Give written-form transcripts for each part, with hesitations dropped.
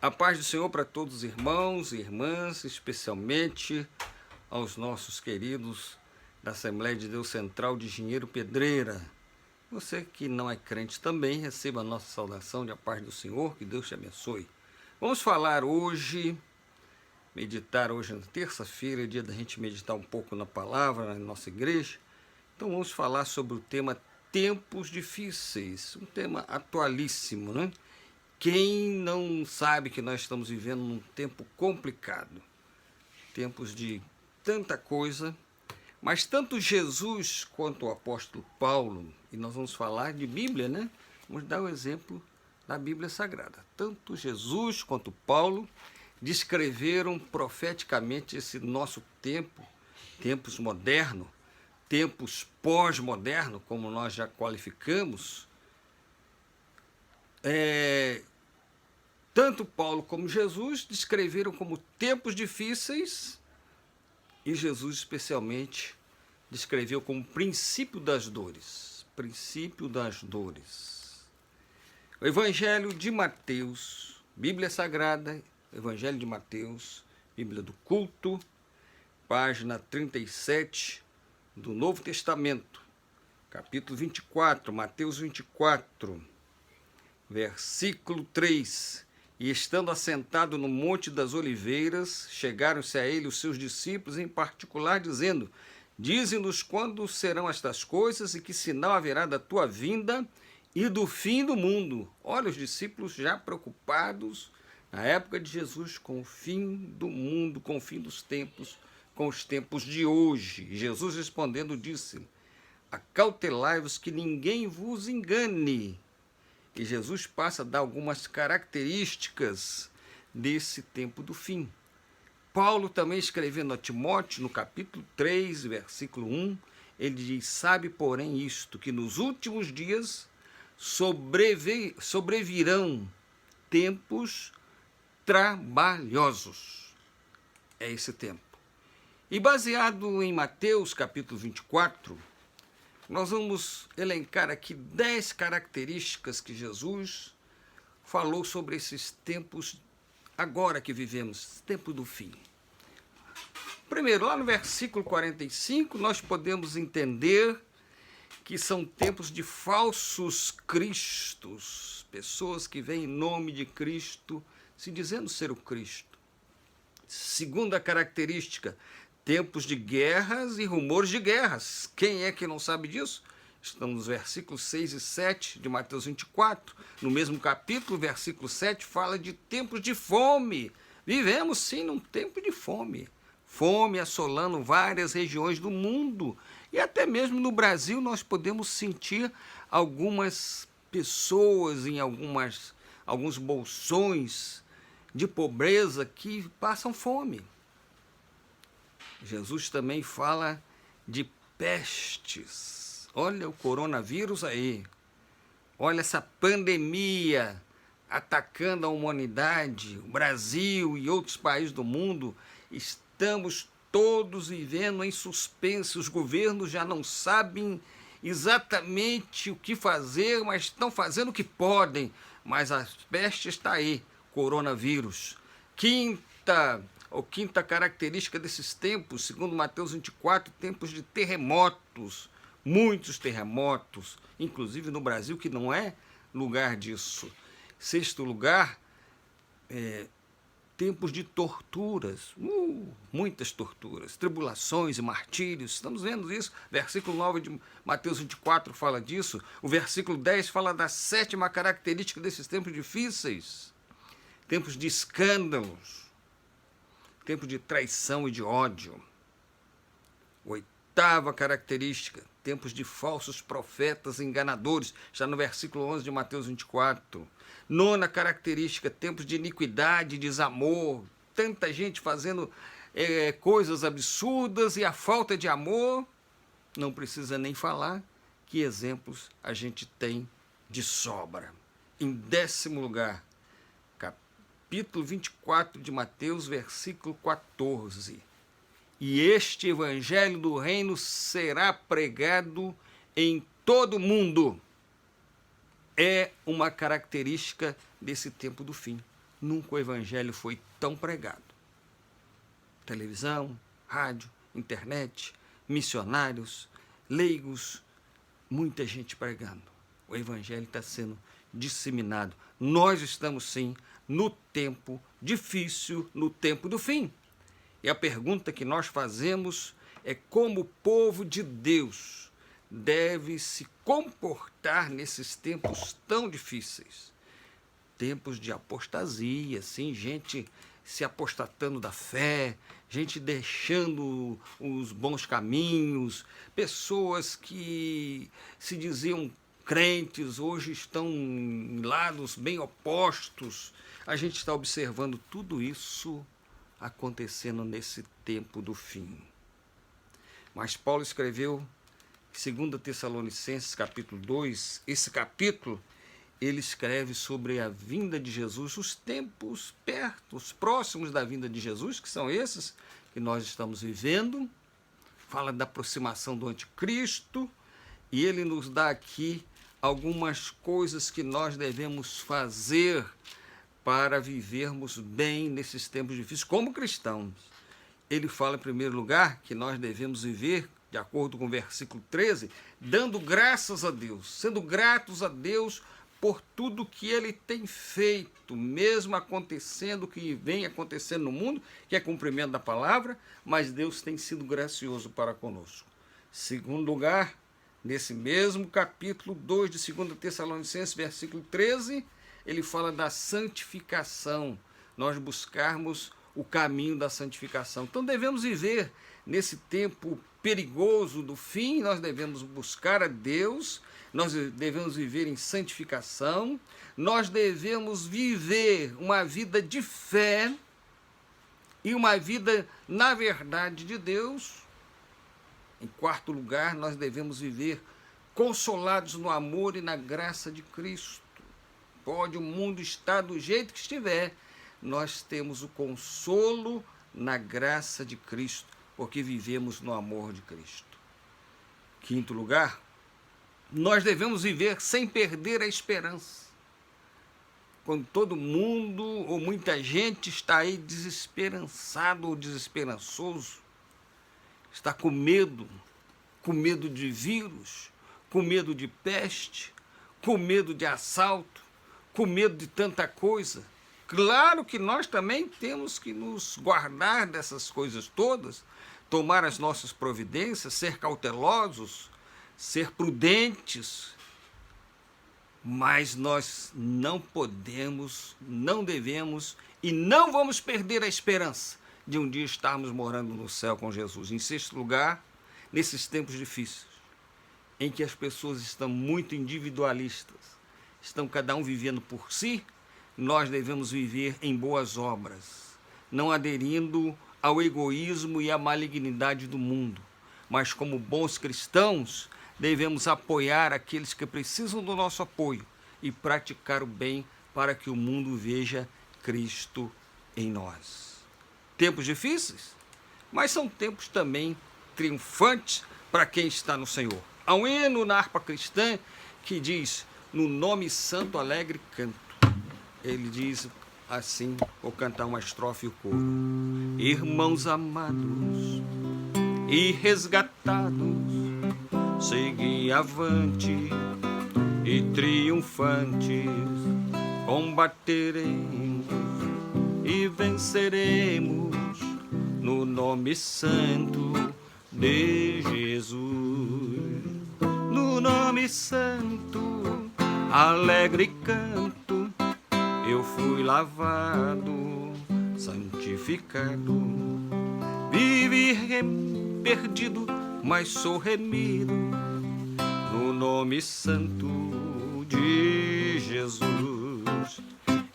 A paz do Senhor para todos os irmãos e irmãs, especialmente aos nossos queridos da Assembleia de Deus Central de Engenheiro Pedreira. Você que não é crente também, receba a nossa saudação de a paz do Senhor, que Deus te abençoe. Vamos falar hoje, meditar hoje na terça-feira, dia da gente meditar um pouco na palavra, na nossa igreja. Então vamos falar sobre o tema tempos difíceis, um tema atualíssimo, né? Quem não sabe que nós estamos vivendo num tempo complicado, tempos de tanta coisa, mas tanto Jesus quanto o apóstolo Paulo, e nós vamos falar de Bíblia, né? Vamos dar o exemplo da Bíblia Sagrada. Tanto Jesus quanto Paulo descreveram profeticamente esse nosso tempo, tempos modernos, tempos pós-modernos, como nós já qualificamos. Tanto Paulo como Jesus descreveram como tempos difíceis, e Jesus especialmente descreveu como princípio das dores. Princípio das dores. O Evangelho de Mateus, Bíblia Sagrada, Evangelho de Mateus, Bíblia do Culto, página 37 do Novo Testamento, capítulo 24, Mateus 24, versículo 3. E estando assentado no Monte das Oliveiras, chegaram-se a ele os seus discípulos, em particular, dizendo: Dize-nos quando serão estas coisas e que sinal haverá da tua vinda e do fim do mundo. Olha, os discípulos já preocupados na época de Jesus com o fim do mundo, com o fim dos tempos, com os tempos de hoje. E Jesus respondendo disse: Acautelai-vos que ninguém vos engane. E Jesus passa a dar algumas características desse tempo do fim. Paulo também escrevendo a Timóteo, no capítulo 3, versículo 1, ele diz: Sabe, porém, isto, que nos últimos dias sobrevirão tempos trabalhosos. É esse tempo. E baseado em Mateus, capítulo 24, nós vamos elencar aqui 10 características que Jesus falou sobre esses tempos agora que vivemos, tempo do fim. Primeiro, lá no versículo 45, nós podemos entender que são tempos de falsos cristos, pessoas que vêm em nome de Cristo, se dizendo ser o Cristo. Segunda característica, tempos de guerras e rumores de guerras. Quem é que não sabe disso? Estamos nos versículos 6 e 7 de Mateus 24. No mesmo capítulo, versículo 7, fala de tempos de fome. Vivemos, sim, num tempo de fome. Fome assolando várias regiões do mundo. E até mesmo no Brasil nós podemos sentir algumas pessoas em alguns bolsões de pobreza que passam fome. Jesus também fala de pestes. Olha o coronavírus aí. Olha essa pandemia atacando a humanidade, o Brasil e outros países do mundo. Estamos todos vivendo em suspense. Os governos já não sabem exatamente o que fazer, mas estão fazendo o que podem. Mas a peste está aí, coronavírus. Quinta característica desses tempos, segundo Mateus 24, tempos de terremotos, muitos terremotos, inclusive no Brasil, que não é lugar disso. Sexto lugar, tempos de torturas, muitas torturas, tribulações e martírios, estamos vendo isso. Versículo 9 de Mateus 24 fala disso, o versículo 10 fala da sétima característica desses tempos difíceis, tempos de escândalos, tempo de traição e de ódio. Oitava característica, tempos de falsos profetas enganadores, está no versículo 11 de Mateus 24. Nona característica, tempos de iniquidade e desamor, tanta gente fazendo coisas absurdas e a falta de amor, não precisa nem falar, que exemplos a gente tem de sobra. Em 10º lugar, capítulo 24 de Mateus, versículo 14. E este evangelho do reino será pregado em todo o mundo. É uma característica desse tempo do fim. nunca o evangelho foi tão pregado. Televisão, rádio, internet, missionários, leigos, muita gente pregando. O evangelho está sendo disseminado. Nós estamos, sim, no tempo difícil, no tempo do fim. E a pergunta que nós fazemos é como o povo de Deus deve se comportar nesses tempos tão difíceis. Tempos de apostasia, sim, gente se apostatando da fé, gente deixando os bons caminhos, pessoas que se diziam crentes, hoje estão em lados bem opostos. A gente está observando tudo isso acontecendo nesse tempo do fim. Mas Paulo escreveu, 2 Tessalonicenses, capítulo 2, esse capítulo, ele escreve sobre a vinda de Jesus, os tempos perto, os próximos da vinda de Jesus, que são esses que nós estamos vivendo, fala da aproximação do anticristo, e ele nos dá aqui algumas coisas que nós devemos fazer para vivermos bem nesses tempos difíceis, como cristãos. Ele fala, em primeiro lugar, que nós devemos viver, de acordo com o versículo 13, dando graças a Deus, sendo gratos a Deus por tudo que ele tem feito, mesmo acontecendo o que vem acontecendo no mundo, que é cumprimento da palavra, mas Deus tem sido gracioso para conosco. Segundo lugar, nesse mesmo capítulo 2 de 2 Tessalonicenses, versículo 13, ele fala da santificação, nós buscarmos o caminho da santificação. Então devemos viver nesse tempo perigoso do fim, nós devemos buscar a Deus, nós devemos viver em santificação, nós devemos viver uma vida de fé e uma vida na verdade de Deus. Em quarto lugar, nós devemos viver consolados no amor e na graça de Cristo. Pode o mundo estar do jeito que estiver, nós temos o consolo na graça de Cristo, porque vivemos no amor de Cristo. Quinto lugar, nós devemos viver sem perder a esperança. Quando todo mundo ou muita gente está aí desesperançado ou desesperançoso, está com medo de vírus, com medo de peste, com medo de assalto, com medo de tanta coisa. Claro que nós também temos que nos guardar dessas coisas todas, tomar as nossas providências, ser cautelosos, ser prudentes, mas nós não podemos, não devemos e não vamos perder a esperança de um dia estarmos morando no céu com Jesus. Em sexto lugar, nesses tempos difíceis, em que as pessoas estão muito individualistas, estão cada um vivendo por si, nós devemos viver em boas obras, não aderindo ao egoísmo e à malignidade do mundo, mas como bons cristãos, devemos apoiar aqueles que precisam do nosso apoio e praticar o bem para que o mundo veja Cristo em nós. Tempos difíceis, mas são tempos também triunfantes para quem está no Senhor. Há um hino na harpa cristã que diz, no nome santo alegre canto. Ele diz assim, vou cantar uma estrofe e o coro. Irmãos amados e resgatados, segui avante e triunfantes, combateremos e venceremos no nome santo de Jesus. No nome santo, alegre canto, eu fui lavado, santificado, vivi perdido, mas sou remido no nome santo de Jesus.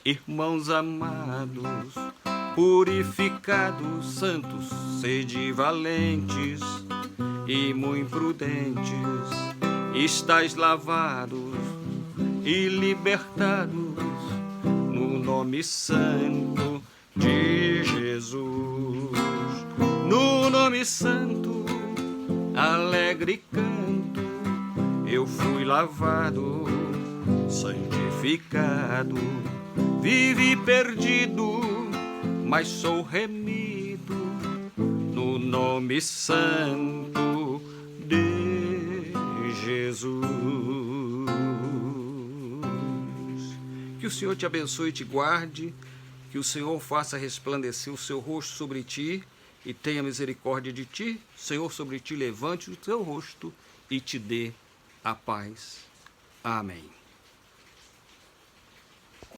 Irmãos amados, purificados, santos, sede valentes e muito prudentes, estais lavados e libertados no nome santo de Jesus. No nome santo, alegre canto, eu fui lavado, santificado, vivi perdido, mas sou remido no nome santo de Jesus. Que o Senhor te abençoe e te guarde, que o Senhor faça resplandecer o seu rosto sobre ti e tenha misericórdia de ti. O Senhor sobre ti levante o seu rosto e te dê a paz. Amém.